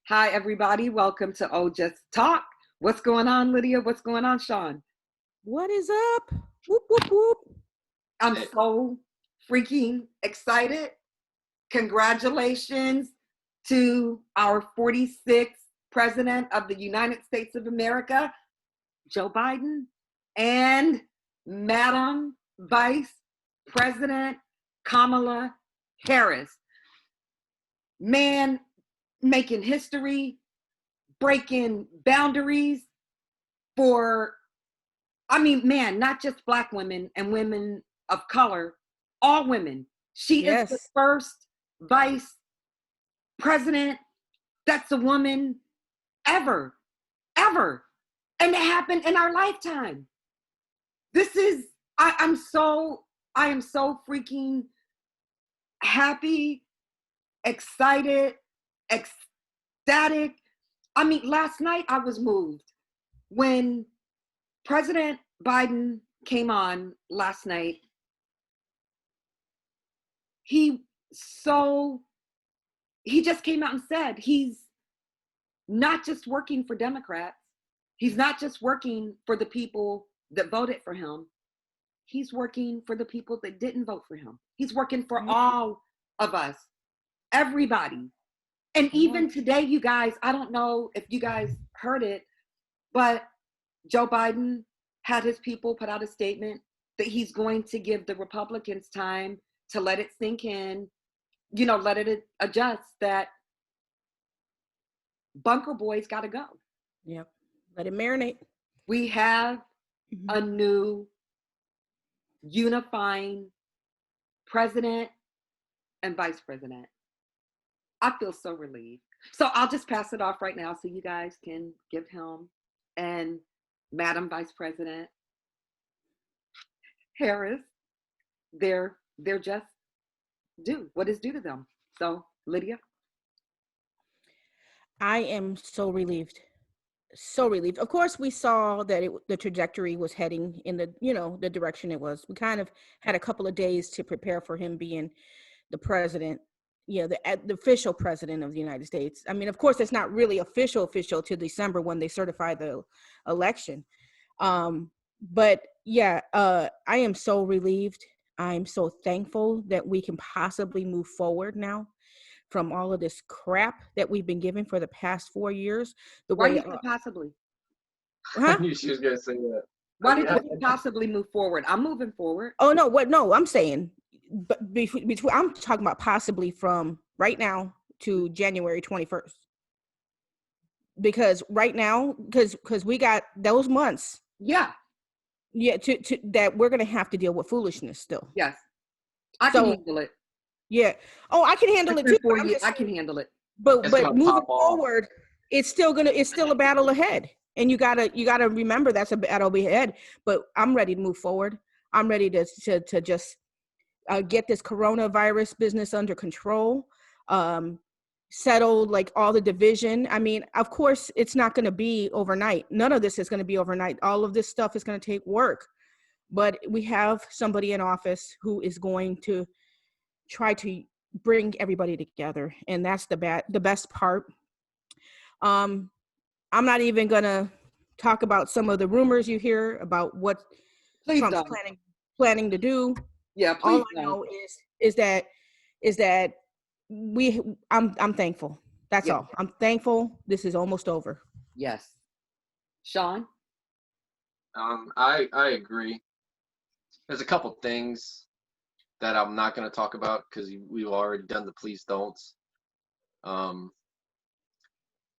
Hi, everybody. Welcome to OJT Talk. What's going on, Lydia? What's going on, Sean? What is up? Whoop, whoop, whoop. I'm so freaking excited. Congratulations to our 46th President of the United States of America, Joe Biden, and Madam Vice President Kamala Harris. Man, making history, breaking boundaries for, not just Black women and women of color, all women. She is the first vice president that's a woman ever. And it happened in our lifetime. I am so freaking happy, excited, ecstatic. Last night I was moved when President Biden came on last night. He just came out and said he's not just working for Democrats. He's not just working for the people that voted for him. He's working for the people that didn't vote for him. He's working for all of us, everybody. And even today, you guys, I don't know if you guys heard it, but Joe Biden had his people put out a statement that he's going to give the Republicans time to let it sink in, let it adjust, that bunker boys got to go. Yep. Let it marinate. We have a new unifying president and vice president. I feel so relieved. So I'll just pass it off right now so you guys can give him and Madam Vice President Harris they're just due what is due to them. So Lydia. I am so relieved. So relieved. Of course, we saw that the trajectory was heading in the direction it was. We kind of had a couple of days to prepare for him being the president, the official president of the United States. Of course, it's not really official till December when they certify the election. But yeah, I am so relieved. I'm so thankful that we can possibly move forward now from all of this crap that we've been given for the past 4 years. Why did you possibly? Huh? I knew she was going to say that. Why did you possibly move forward? I'm moving forward. Oh, no, no, I'm saying, but I'm talking about possibly from right now to January 21st. Because right now, because we got those months. Yeah. Yeah, to that we're going to have to deal with foolishness still. Yes. I can handle it. Yeah. Oh, I can handle it too. I can handle it. But moving forward, it's still a battle ahead. And you gotta remember that's a battle ahead. But I'm ready to move forward. I'm ready to just get this coronavirus business under control. Settle like all the division. Of course, it's not going to be overnight. None of this is going to be overnight. All of this stuff is going to take work. But we have somebody in office who is going to try to bring everybody together, and that's the best part. I'm not even gonna talk about some of the rumors you hear about what Trump's planning to do. Yeah, please. All I know is that I'm thankful. That's all. I'm thankful. This is almost over. Yes. Sean? I agree. There's a couple things that I'm not going to talk about because we've already done the please don'ts.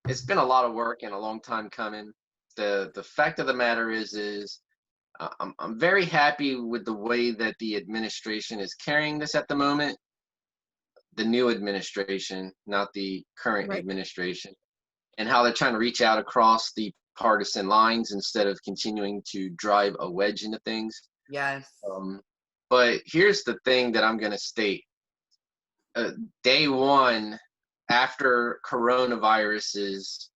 It's been a lot of work and a long time coming. The fact of the matter is I'm very happy with the way that the administration is carrying this at the moment. The new administration, not the current administration, and how they're trying to reach out across the partisan lines instead of continuing to drive a wedge into things. Yes. But here's the thing that I'm going to state. Day one, after coronavirus is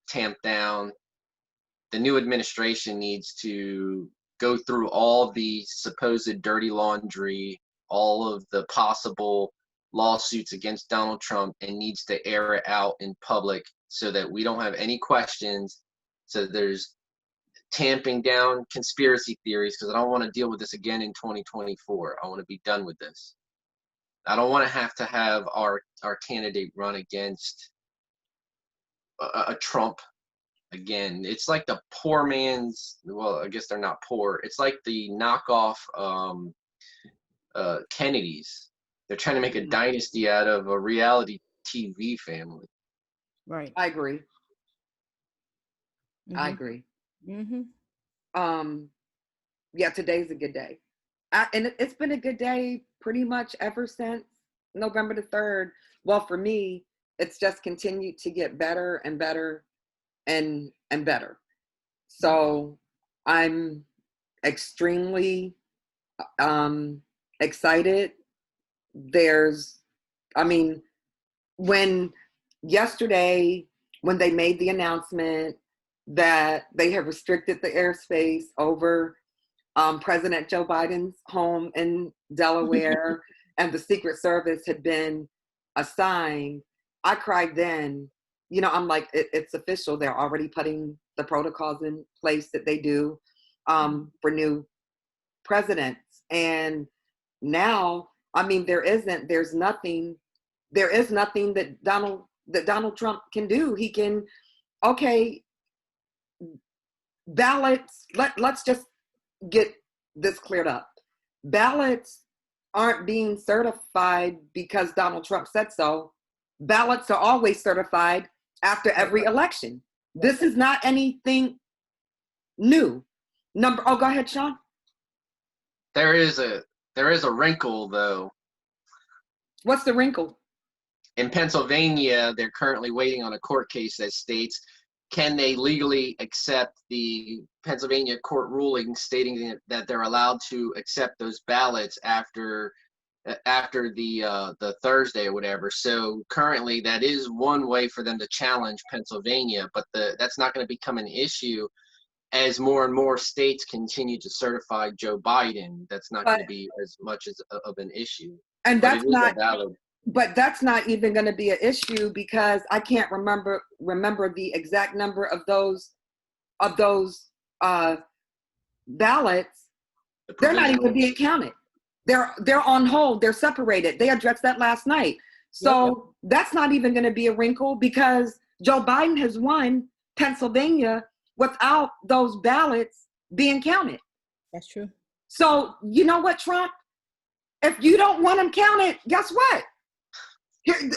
tamped down, the new administration needs to go through all the supposed dirty laundry, all of the possible lawsuits against Donald Trump, and needs to air it out in public so that we don't have any questions. So there's tamping down conspiracy theories, because I don't want to deal with this again in 2024. I want to be done with this. I don't want to have our candidate run against a Trump again. It's like the poor man's, well, I guess they're not poor. It's like the knockoff Kennedys. They're trying to make a dynasty out of a reality TV family. Right. I agree. Mm-hmm. I agree. Mm-hmm. Yeah, today's a good day. And it's been a good day pretty much ever since November the 3rd. Well, for me, it's just continued to get better and better and better. So I'm extremely excited. When yesterday, when they made the announcement that they have restricted the airspace over President Joe Biden's home in Delaware and the Secret Service had been assigned, I cried then. You know, I'm like, it's official. They're already putting the protocols in place that they do for new presidents. And now, I mean, there is nothing that Donald Trump can do. He can, okay, ballots, let's just get this cleared up. Ballots aren't being certified because Donald Trump said so. Ballots are always certified after every election. This is not anything new. Go ahead, Sean. There is a wrinkle, though. What's the wrinkle? In Pennsylvania, they're currently waiting on a court case that states, can they legally accept the Pennsylvania court ruling stating that they're allowed to accept those ballots after the Thursday or whatever. So currently that is one way for them to challenge Pennsylvania, but that's not going to become an issue as more and more states continue to certify Joe Biden. That's not going to be as much of an issue. And that's not even going to be an issue because I can't remember the exact number of those ballots. They're not even being counted. They're on hold. They're separated. They addressed that last night. So That's not even going to be a wrinkle because Joe Biden has won Pennsylvania without those ballots being counted. That's true. So you know what, Trump? If you don't want them counted, guess what?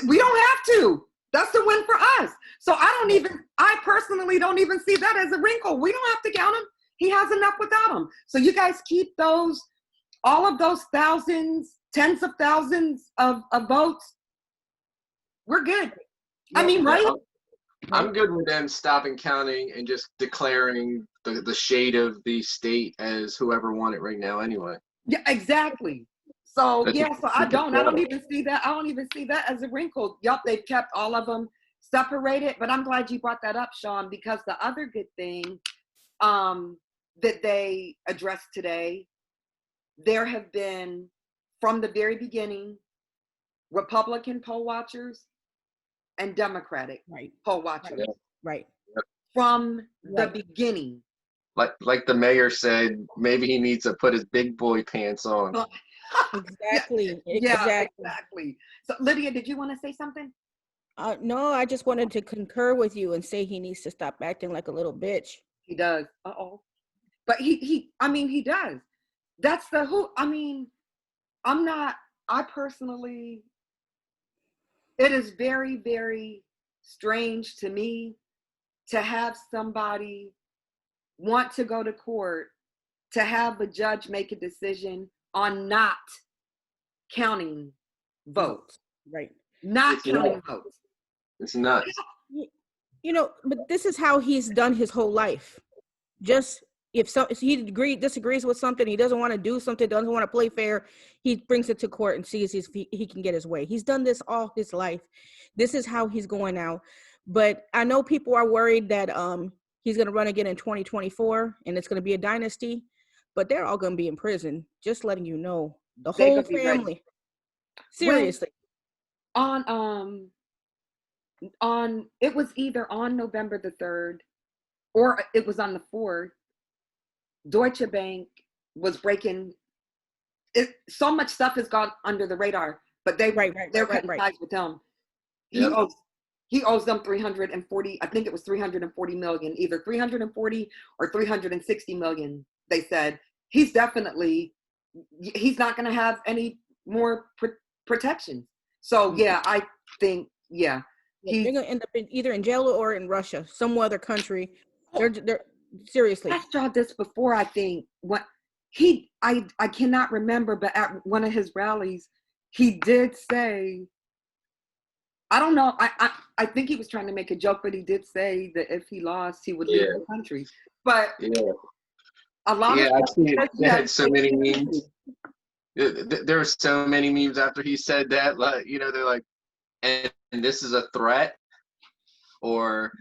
We don't have to. That's the win for us. So I personally don't even see that as a wrinkle. We don't have to count him. He has enough without him. So you guys keep all of those thousands, tens of thousands of votes. We're good. I mean, right? I'm good with them stopping counting and just declaring the shade of the state as whoever won it right now anyway. Yeah, exactly. So I don't even see that as a wrinkle. Yup, they've kept all of them separated, but I'm glad you brought that up, Sean, because the other good thing that they addressed today, there have been, from the very beginning, Republican poll watchers and Democratic poll watchers. Right. From the beginning. Like the mayor said, maybe he needs to put his big boy pants on. Exactly. Yeah, exactly. So Lydia, did you want to say something? No, I just wanted to concur with you and say he needs to stop acting like a little bitch. He does. But he does. That's it is very, very strange to me to have somebody want to go to court, to have a judge make a decision on not counting votes. Right. Not counting votes. It's nuts. You know, but this is how he's done his whole life. Just if he disagrees with something, he doesn't want to do something, doesn't want to play fair, he brings it to court and sees if he can get his way. He's done this all his life. This is how he's going now. But I know people are worried that he's going to run again in 2024 and it's going to be a dynasty, but they're all going to be in prison. Just letting you know, the whole family. Seriously. it was either on November the 3rd or it was on the 4th. Deutsche Bank was breaking it. So much stuff has gone under the radar, but they're cutting ties with him. He owes them 340, I think it was 340 million, either 340 or 360 million. They said he's not going to have any more protections. So yeah, I think they're going to end up either in jail or in Russia, some other country. They're seriously. I saw this before. I think I cannot remember, but at one of his rallies, he did say, I don't know. I think he was trying to make a joke, but he did say that if he lost, he would leave the country. But a lot of I've seen it. They had so many memes. There were so many memes after he said that. Like, they're like, and this is a threat, or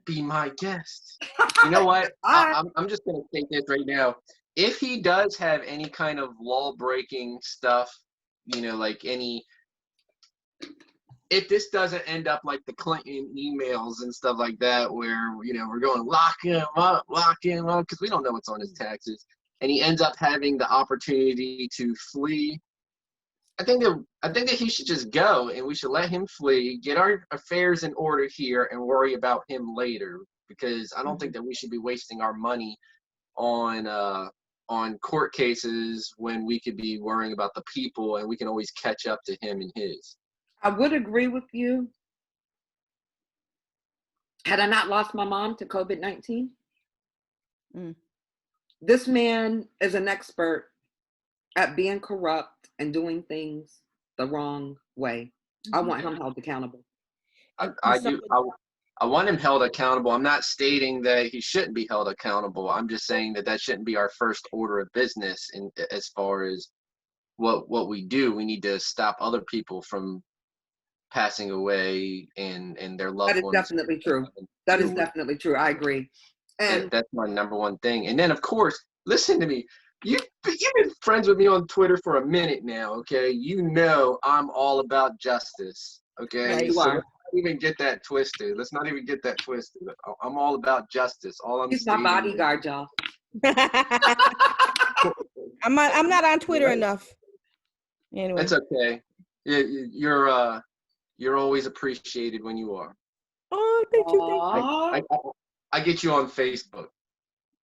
be my guest. You know what? I'm just gonna take this right now. If he does have any kind of law-breaking stuff, like if this doesn't end up like the Clinton emails and stuff like that, where we're going lock him up, because we don't know what's on his taxes, and he ends up having the opportunity to flee, I think that he should just go, and we should let him flee, get our affairs in order here, and worry about him later. Because I don't think that we should be wasting our money on court cases when we could be worrying about the people, and we can always catch up to him and his. I would agree with you. Had I not lost my mom to COVID-19, this man is an expert at being corrupt and doing things the wrong way. I want him held accountable. I do. I want him held accountable. I'm not stating that he shouldn't be held accountable. I'm just saying that shouldn't be our first order of business. In as far as what we do, we need to stop other people from passing away and their loved ones. That is definitely true. That is definitely true. I agree. And that's my number one thing. And then, of course, listen to me. You've been friends with me on Twitter for a minute now, okay? I'm all about justice, okay? Yeah, you are. Let's not even get that twisted. I'm all about justice. He's my bodyguard, y'all. I'm not on Twitter enough. Anyway. It's okay. You're always appreciated when you are. Oh, thank you. I get you on Facebook.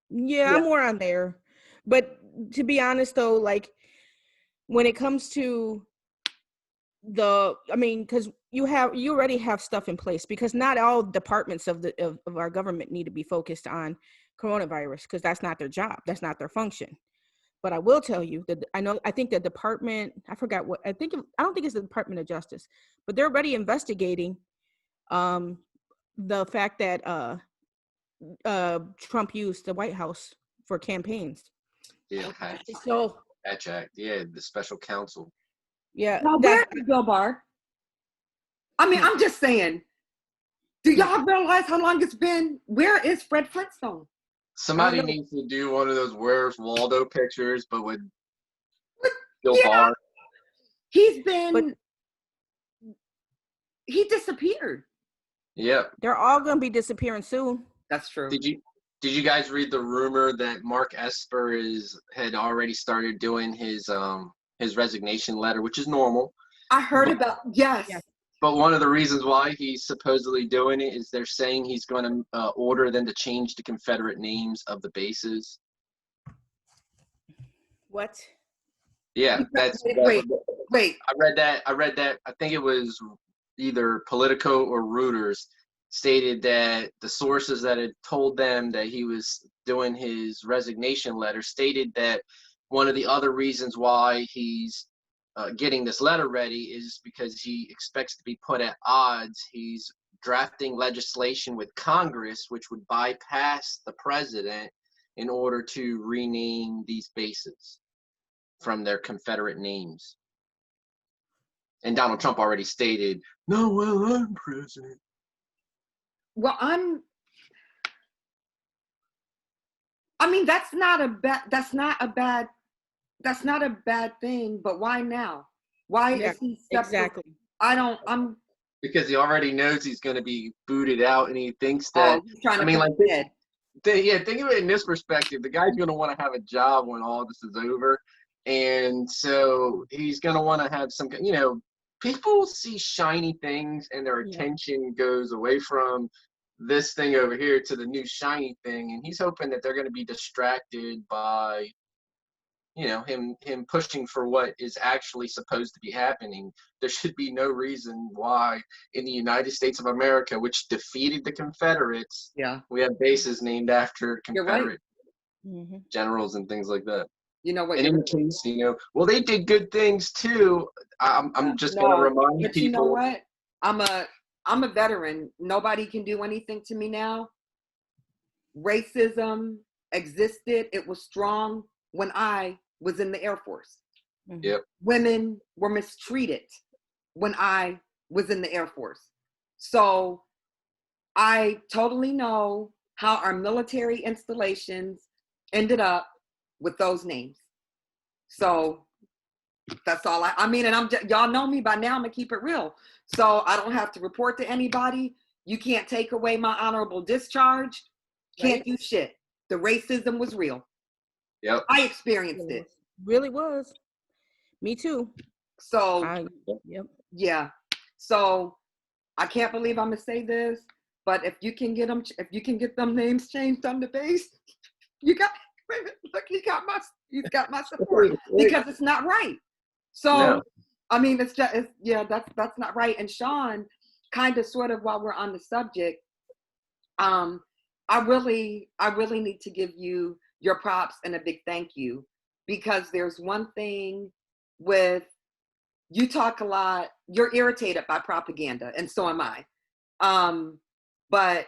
Yeah, I'm more on there. But to be honest, though, like when it comes to because you already have stuff in place, because not all departments of our government need to be focused on coronavirus, because that's not their job, that's not their function. But I will tell you that I think the department, I don't think it's the Department of Justice, but they're already investigating the fact that Trump used the White House for campaigns. Yeah. So Patch Act. Yeah, the special counsel. Yeah. Now, where is Bill Barr? I mean, I'm just saying. Do y'all realize how long it's been? Where is Fred Flintstone? Somebody needs to do one of those Where's Waldo pictures, but with Bill Barr. He disappeared. Yeah. They're all going to be disappearing soon. That's true. Did you guys read the rumor that Mark Esper had already started doing his resignation letter, which is normal? I heard about, yes. But one of the reasons why he's supposedly doing it is they're saying he's going to order them to change the Confederate names of the bases. What? Yeah, that's wait. I read that. I think it was either Politico or Reuters stated that the sources that had told them that he was doing his resignation letter stated that one of the other reasons why he's getting this letter ready is because he expects to be put at odds. He's drafting legislation with Congress, which would bypass the president in order to rename these bases from their Confederate names. And Donald Trump already stated, "No, well, I'm president." Well, that's not a bad thing, but why now? Why is he separate? Exactly. because he already knows he's going to be booted out, and he thinks that. Oh, he's trying I to mean, put like, his head. think of it in this perspective. The guy's going to want to have a job when all this is over, and so he's going to want to have some. People see shiny things, and their attention goes away from this thing over here to the new shiny thing, and he's hoping that they're going to be distracted by him pushing for what is actually supposed to be happening. There should be no reason why in the United States of America, which defeated the Confederates, we have bases named after Confederate generals and things like that. You know what? And in the case, well, they did good things too. I'm just going to remind but people. You know what? I'm a veteran. Nobody can do anything to me now. Racism existed. It was strong when I was in the Air Force. Yep. Women were mistreated when I was in the Air Force. So I totally know how our military installations ended up with those names. So that's all I mean, and y'all know me by now, I'm gonna keep it real. So I don't have to report to anybody. You can't take away my honorable discharge. Can't do shit. The racism was real. Yep. I experienced it. Really was. Me too. So yeah. So I can't believe I'm gonna say this, but if you can get them names changed on the base, he's got my support because it's not right. So I mean, that's not right. And Sean, kind of sort of while we're on the subject, I really need to give you your props and a big thank you, because there's one thing with you talk a lot, you're irritated by propaganda, and so am I. But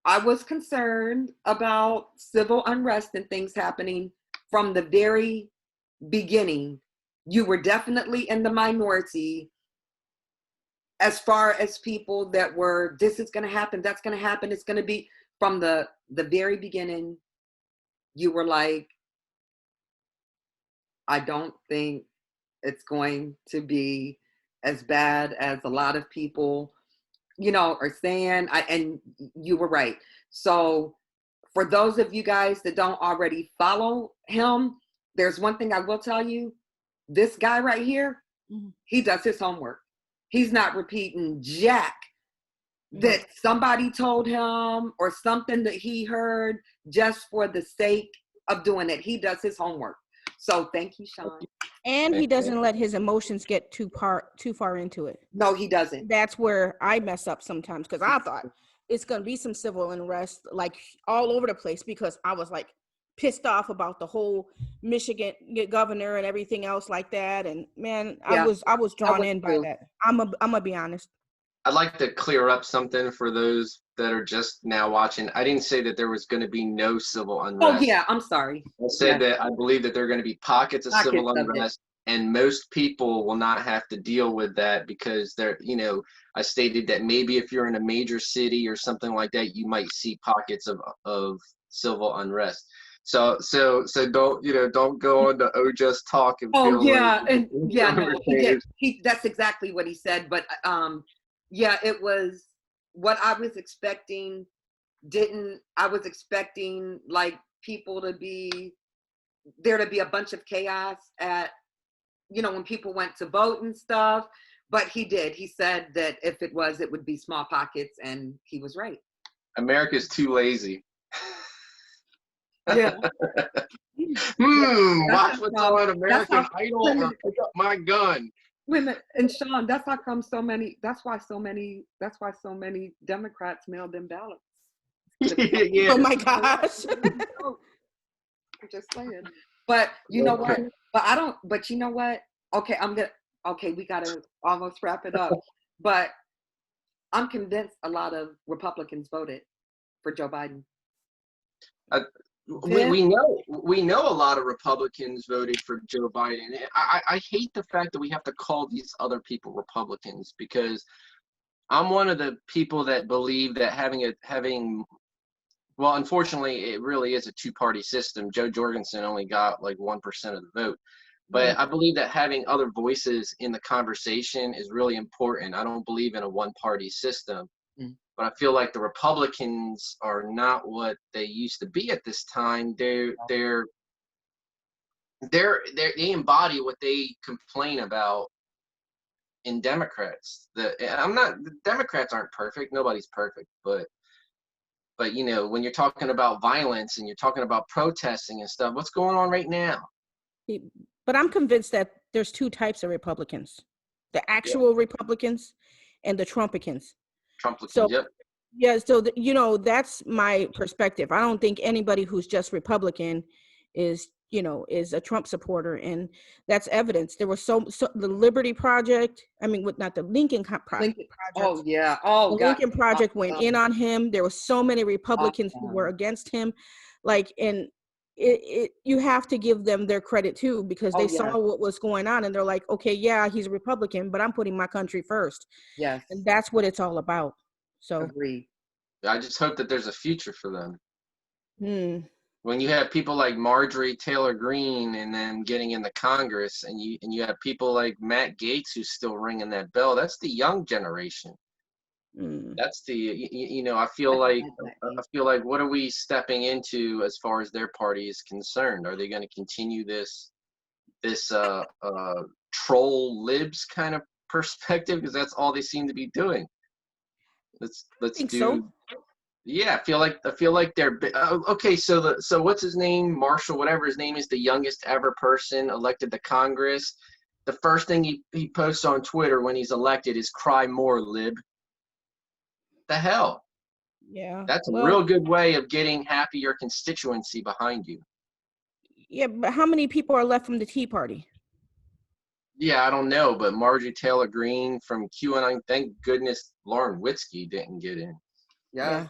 I was concerned about civil unrest and things happening from the very beginning. You were definitely in the minority as far as people that were, this is going to happen, that's going to happen, it's going to be, from the very beginning, you were like, I don't think it's going to be as bad as a lot of people, are saying. And you were right. So for those of you guys that don't already follow him, there's one thing I will tell you. This guy right here, he does his homework. He's not repeating jack that somebody told him or something that he heard just for the sake of doing it. He does his homework. So thank you, Sean. And he doesn't let his emotions get too far into it. No, he doesn't. That's where I mess up sometimes, because I thought it's going to be some civil unrest like all over the place, because I was like pissed off about the whole Michigan governor and everything else like that. And man, I was drawn in by that. I'm gonna be honest. I'd like to clear up something for those that are just now watching. I didn't say that there was going to be no civil unrest. Oh yeah, I'm sorry. I said that I believe that there are going to be pockets of civil unrest, and most people will not have to deal with that because they're, I stated that maybe if you're in a major city or something like that, you might see pockets of civil unrest. So don't go on to just talk and that's exactly what he said. But it was what I was expecting. I was expecting like people to be a bunch of chaos at, when people went to vote and stuff. But he said that if it would be small pockets, and he was right. America's too lazy. Yeah. Watch what's on American Idol or pick up my gun. Women, and Sean, that's why so many Democrats mailed in ballots. Yeah. Oh my gosh. I'm just saying. But you know what? But you know what? Okay, we gotta almost wrap it up. But I'm convinced a lot of Republicans voted for Joe Biden. We know a lot of Republicans voted for Joe Biden. I hate the fact that we have to call these other people Republicans, because I'm one of the people that believe that well, unfortunately, it really is a two-party system. Joe Jorgensen only got like 1% of the vote. But I believe that having other voices in the conversation is really important. I don't believe in a one-party system, but I feel like the Republicans are not what they used to be at this time. They embody what they complain about in Democrats. The Democrats aren't perfect. Nobody's perfect, but you know, when you're talking about violence and you're talking about protesting and stuff, what's going on right now? But I'm convinced that there's two types of Republicans: the actual Republicans and the Trumpicans. So, yep. yeah, so you know, that's my perspective. I don't think anybody who's just Republican is, you know, is a Trump supporter, and that's evidence. There was so the Liberty Project. I mean, not the Lincoln Project. Oh yeah. Oh, the Lincoln Project went in on him. There were so many Republicans who were against him, like, and you have to give them their credit too, because they saw what was going on, and they're like, okay, yeah, he's a Republican, but I'm putting my country first. Yes. And that's what it's all about. So agreed. I just hope that there's a future for them. When you have people like Marjorie Taylor Greene and then getting into Congress, and you have people like Matt Gaetz who's still ringing that bell, that's the young generation. That's the you know, I feel like what are we stepping into as far as their party is concerned? Are they going to continue this troll libs kind of perspective, because that's all they seem to be doing? Let's do so. Yeah, I feel like they're okay. So what's his name? Marshall, whatever his name is, the youngest ever person elected to Congress. The first thing he posts on Twitter when he's elected is "Cry more, lib." The hell? Yeah, that's a real good way of getting half of your constituency behind you. Yeah, but how many people are left from the Tea Party? Yeah, I don't know, but Marjorie Taylor Greene from QAnon. Thank goodness Lauren Witzke didn't get in. Yeah.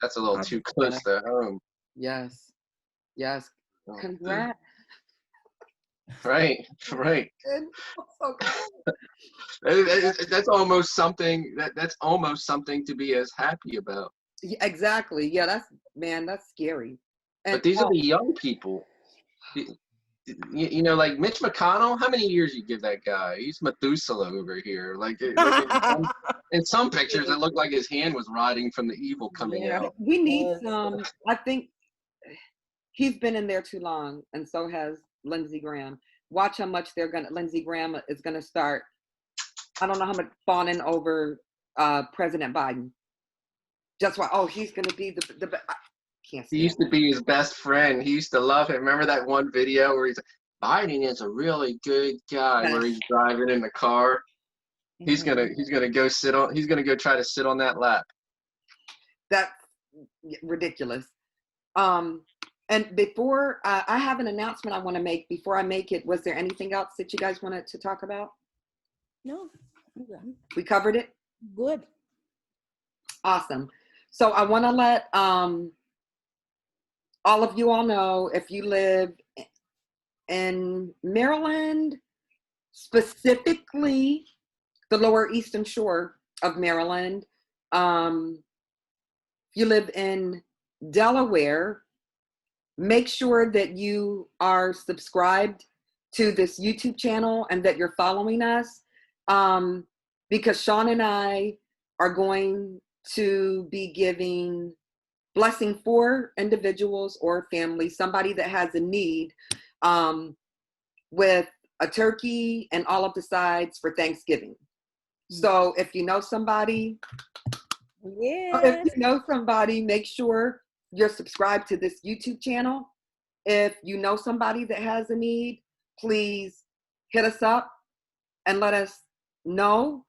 That's a little too close to home. Yes. Congrats. Right. That's almost something. That's almost something to be as happy about. Exactly. Yeah, that's scary. But these are the young people. You know, like Mitch McConnell. How many years you give that guy? He's Methuselah over here. Like in some pictures, it looked like his hand was rotting from the evil coming out. We need some. I think he's been in there too long, and so has Lindsey Graham. Watch how much Lindsey Graham is gonna start. I don't know how much fawning over President Biden. Just why? Oh, he's gonna be the he used to be his best friend. He used to love him. Remember that one video where he's like, Biden is a really good guy, where he's driving in the car. He's gonna go try to sit on that lap. That's ridiculous. And before I have an announcement I want to make. Before I make it, was there anything else that you guys wanted to talk about? No. We covered it? Good. Awesome. So I want to let all of you all know, if you live in Maryland, specifically the Lower Eastern Shore of Maryland, if you live in Delaware, make sure that you are subscribed to this YouTube channel and that you're following us, because Sean and I are going to be giving blessing for individuals or families, somebody that has a need, with a turkey and all of the sides for Thanksgiving. So if you know somebody, make sure you're subscribed to this YouTube channel. If you know somebody that has a need, please hit us up and let us know.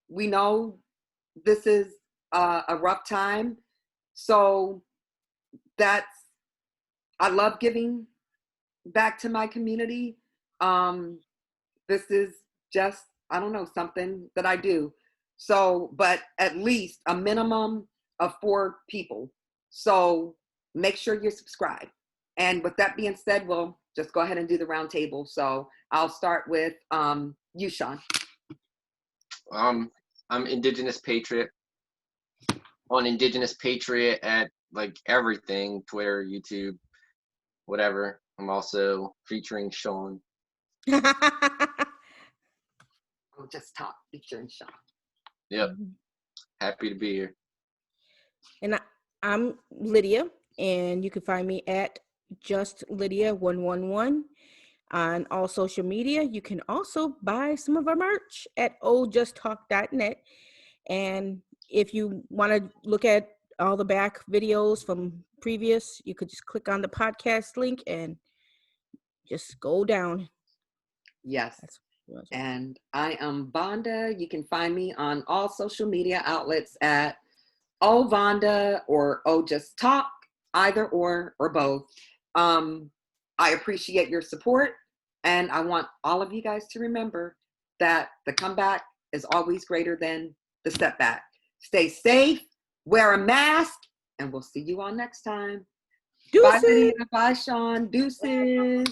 We know this is a rough time. So I love giving back to my community. This is just, I don't know, something that I do. So, but at least a minimum of 4 people. So make sure you're subscribed. And with that being said, we'll just go ahead and do the round table. So I'll start with you, Sean. I'm Indigenous Patriot. On Indigenous Patriot at like everything, Twitter, YouTube, whatever. I'm also featuring Sean. We'll just talk featuring Sean. Yep. Happy to be here. And I'm Lydia, and you can find me at Just Lydia 111 on all social media. You can also buy some of our merch at ojusttalk.net. And if you want to look at all the back videos from previous, you could just click on the podcast link and just go down. Yes. And I am Vonda. You can find me on all social media outlets at Vonda or Just Talk, either or both. I appreciate your support, and I want all of you guys to remember that the comeback is always greater than the setback. Stay safe, wear a mask, and we'll see you all next time. Deuces. Bye, Lydia. Bye, Sean. Deuces.